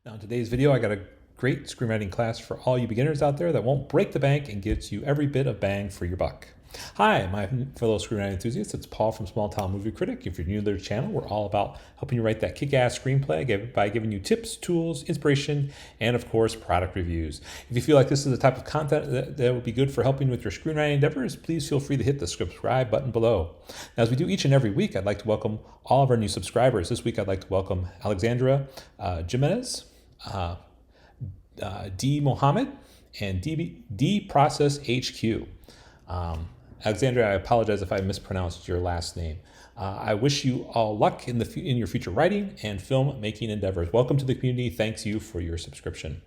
Now in today's video, I got a great screenwriting class for all you beginners out there that won't break the bank and gets you every bit of bang for your buck. Hi, my fellow screenwriting enthusiasts. It's Paul from Small Town Movie Critic. If you're new to the channel, we're all about helping you write that kick-ass screenplay by giving you tips, tools, inspiration, and of course, product reviews. If you feel like this is the type of content that would be good for helping with your screenwriting endeavors, please feel free to hit the subscribe button below. Now, as we do each and every week, I'd like to welcome all of our new subscribers. This week, I'd like to welcome Alexandra Jimenez, D. Mohammed, and D. Process HQ. Alexandra, I apologize if I mispronounced your last name. I wish you all luck in your future writing and film making endeavors. Welcome to the community. Thanks you for your subscription.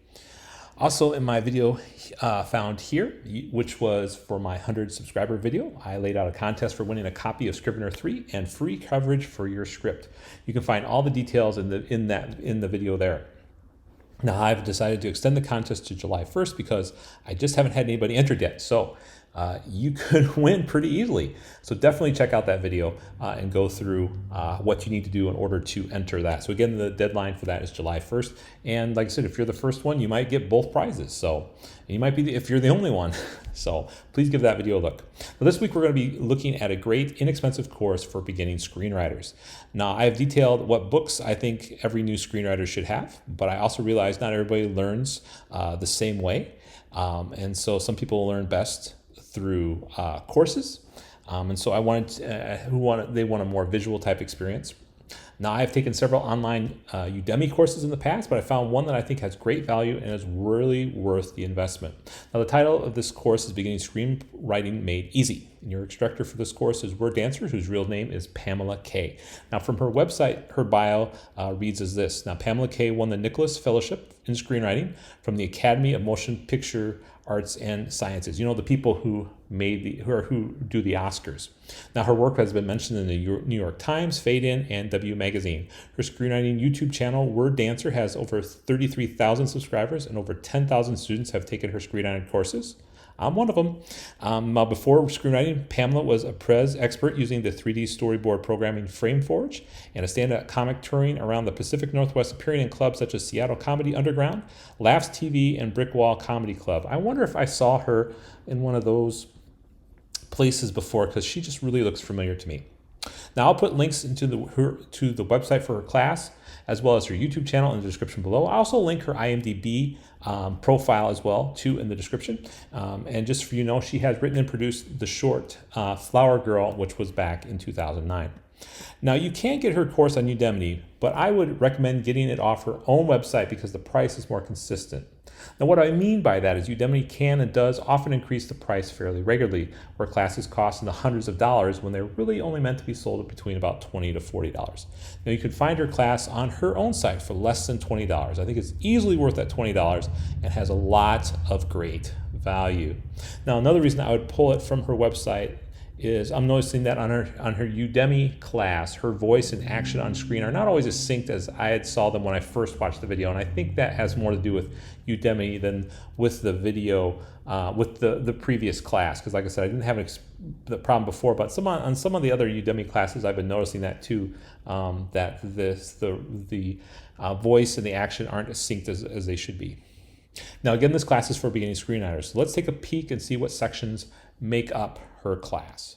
Also, in my video found here, which was for my 100 subscriber video, I laid out a contest for winning a copy of Scrivener 3 and free coverage for your script. You can find all the details in the video there. Now, I've decided to extend the contest to July 1st because I just haven't had anybody entered yet. So you could win pretty easily. So definitely check out that video and go through what you need to do in order to enter that. So again, the deadline for that is July 1st. And like I said, if you're the first one, you might get both prizes. So you might be, if you're the only one. So please give that video a look. Now, this week, we're going to be looking at a great, inexpensive course for beginning screenwriters. Now, I have detailed what books I think every new screenwriter should have, but I also realize not everybody learns the same way. And so some people learn best through courses. And so they want a more visual type experience. Now, I've taken several online Udemy courses in the past, but I found one that I think has great value and is really worth the investment. Now, the title of this course is Beginning Screenwriting Made Easy. And your instructor for this course is Word Dancer, whose real name is Pamela Kay. Now, from her website, her bio reads as this. Now, Pamela Kay won the Nicholas Fellowship in Screenwriting from the Academy of Motion Picture Arts and Sciences. You know, the people who do the Oscars. Now, her work has been mentioned in the New York Times, Fade In, and W Magazine. Her screenwriting YouTube channel, Word Dancer, has over 33,000 subscribers, and over 10,000 students have taken her screenwriting courses. I'm one of them. Now, before screenwriting, Pamela was a Prez expert using the 3D storyboard programming FrameForge and a stand-up comic touring around the Pacific Northwest, appearing in clubs such as Seattle Comedy Underground, Laughs TV, and Brick Wall Comedy Club. I wonder if I saw her in one of those places before, because she just really looks familiar to me. Now, I'll put links to the website for her class, as well as her YouTube channel in the description below. I'll also link her IMDB profile as well, too, in the description. And just for you know, she has written and produced the short Flower Girl, which was back in 2009. Now, you can get her course on Udemy, but I would recommend getting it off her own website because the price is more consistent. Now, what I mean by that is Udemy can and does often increase the price fairly regularly, where classes cost in the hundreds of dollars when they're really only meant to be sold at between about $20 to $40. Now, you can find her class on her own site for less than $20. I think it's easily worth that $20 and has a lot of great value. Now, another reason I would pull it from her website is I'm noticing that on her Udemy class, her voice and action on screen are not always as synced as I had saw them when I first watched the video. And I think that has more to do with Udemy than with the video, with the previous class. Because like I said, I didn't have the problem before, but on some of the other Udemy classes, I've been noticing that too, that the voice and the action aren't as synced as they should be. Now, again, this class is for beginning screenwriters. So let's take a peek and see what sections make up her class.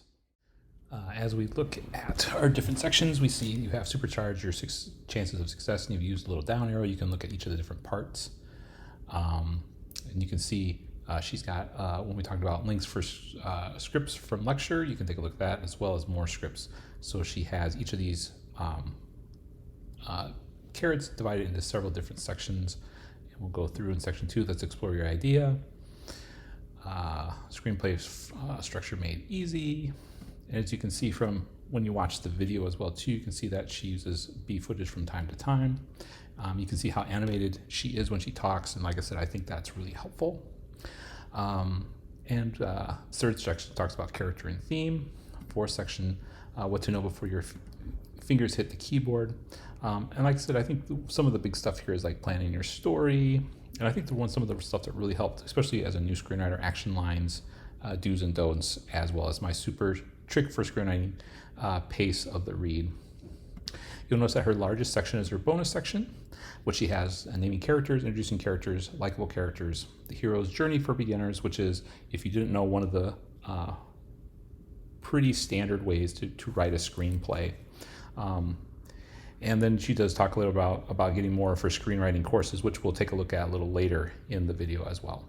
As we look at our different sections, we see you have supercharged your chances of success, and you've used a little down arrow. You can look at each of the different parts. And you can see she's got, when we talked about links for scripts from lecture, you can take a look at that, as well as more scripts. So she has each of these carrots divided into several different sections. And we'll go through in section 2. Let's explore your idea. Screenplay structure made easy. And as you can see from when you watch the video as well too, you can see that she uses B footage from time to time. You can see how animated she is when she talks, and like I said, I think that's really helpful. Third section talks about character and theme. Fourth section, what to know before your fingers hit the keyboard. And like I said, I think some of the big stuff here is like planning your story. And I think some of the stuff that really helped, especially as a new screenwriter, action lines, do's and don'ts, as well as my super trick for screenwriting, pace of the read. You'll notice that her largest section is her bonus section, which she has naming characters, introducing characters, likable characters, the hero's journey for beginners, which is, if you didn't know, one of the pretty standard ways to write a screenplay. And then she does talk a little about getting more of her screenwriting courses, which we'll take a look at a little later in the video as well.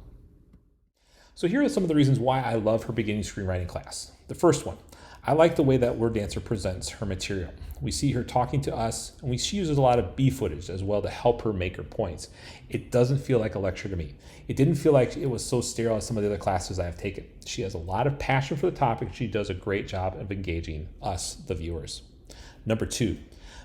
So here are some of the reasons why I love her beginning screenwriting class. The first one, I like the way that Word Dancer presents her material. We see her talking to us, and she uses a lot of B footage as well to help her make her points. It doesn't feel like a lecture to me. It didn't feel like it was so sterile as some of the other classes I have taken. She has a lot of passion for the topic. She does a great job of engaging us, the viewers. Number two,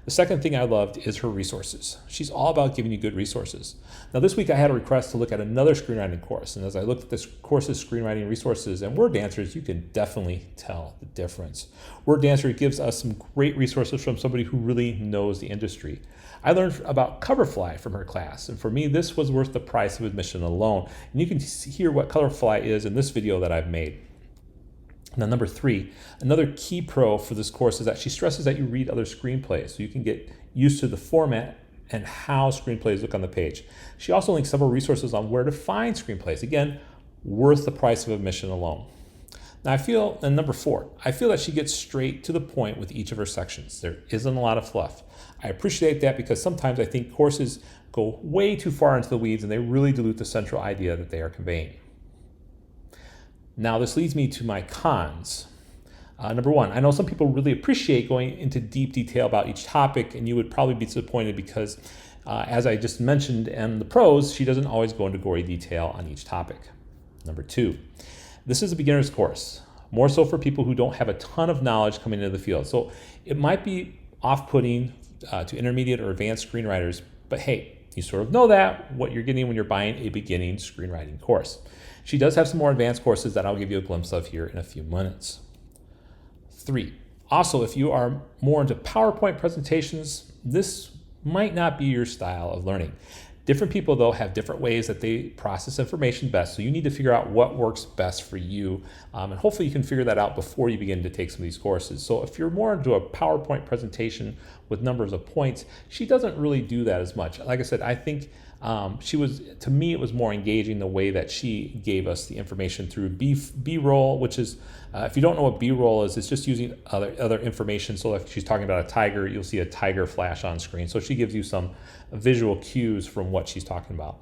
the second thing I loved is her resources. She's all about giving you good resources. Now this week I had a request to look at another screenwriting course, and as I looked at this course's screenwriting resources and Word Dancers, you can definitely tell the difference. Word Dancer gives us some great resources from somebody who really knows the industry. I learned about Coverfly from her class, and for me this was worth the price of admission alone. And you can hear what Coverfly is in this video that I've made. Now, number three, another key pro for this course is that she stresses that you read other screenplays so you can get used to the format and how screenplays look on the page. She also links several resources on where to find screenplays. Again, worth the price of admission alone. Now and number four, I feel that she gets straight to the point with each of her sections. There isn't a lot of fluff. I appreciate that because sometimes I think courses go way too far into the weeds and they really dilute the central idea that they are conveying. Now, this leads me to my cons. Number one, I know some people really appreciate going into deep detail about each topic, and you would probably be disappointed because, as I just mentioned in the pros, she doesn't always go into gory detail on each topic. Number two, this is a beginner's course, more so for people who don't have a ton of knowledge coming into the field. So it might be off-putting to intermediate or advanced screenwriters, but hey, you sort of know what you're getting when you're buying a beginning screenwriting course. She does have some more advanced courses that I'll give you a glimpse of here in a few minutes. Three, also, if you are more into PowerPoint presentations, this might not be your style of learning. Different people, though, have different ways that they process information best, so you need to figure out what works best for you, and hopefully you can figure that out before you begin to take some of these courses. So if you're more into a PowerPoint presentation with numbers of points, she doesn't really do that as much. Like I said, I think to me, it was more engaging the way that she gave us the information through B-roll, which is, if you don't know what B-roll is, it's just using other information. So if she's talking about a tiger, you'll see a tiger flash on screen. So she gives you some visual cues from what she's talking about.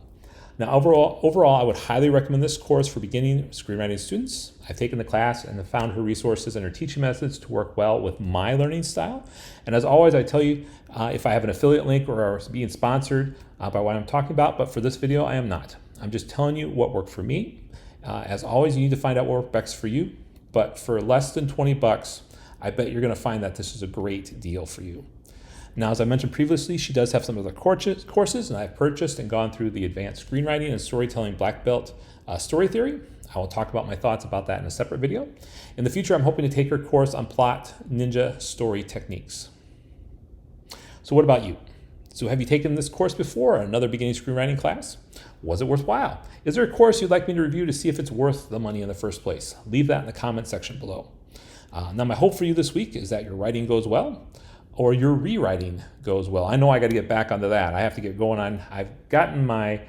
Now, overall, I would highly recommend this course for beginning screenwriting students. I've taken the class and have found her resources and her teaching methods to work well with my learning style. And as always, I tell you, if I have an affiliate link or are being sponsored by what I'm talking about, but for this video, I am not. I'm just telling you what worked for me. As always, you need to find out what works best for you. But for less than 20 bucks, I bet you're going to find that this is a great deal for you. Now, as I mentioned previously, she does have some other courses, and I've purchased and gone through the Advanced Screenwriting and Storytelling Black Belt Story Theory. I will talk about my thoughts about that in a separate video. In the future, I'm hoping to take her course on Plot Ninja Story Techniques. So what about you? So have you taken this course before, or another beginning screenwriting class? Was it worthwhile? Is there a course you'd like me to review to see if it's worth the money in the first place? Leave that in the comment section below. Now, my hope for you this week is that your writing goes well, or your rewriting goes well. I know I got to get back onto that. I have to get going on. I've gotten my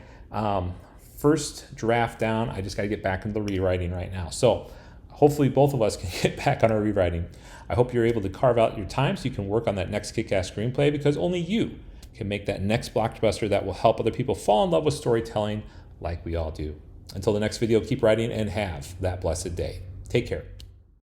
first draft down. I just got to get back into the rewriting right now. So hopefully both of us can get back on our rewriting. I hope you're able to carve out your time so you can work on that next kick-ass screenplay, because only you can make that next blockbuster that will help other people fall in love with storytelling like we all do. Until the next video, keep writing and have that blessed day. Take care.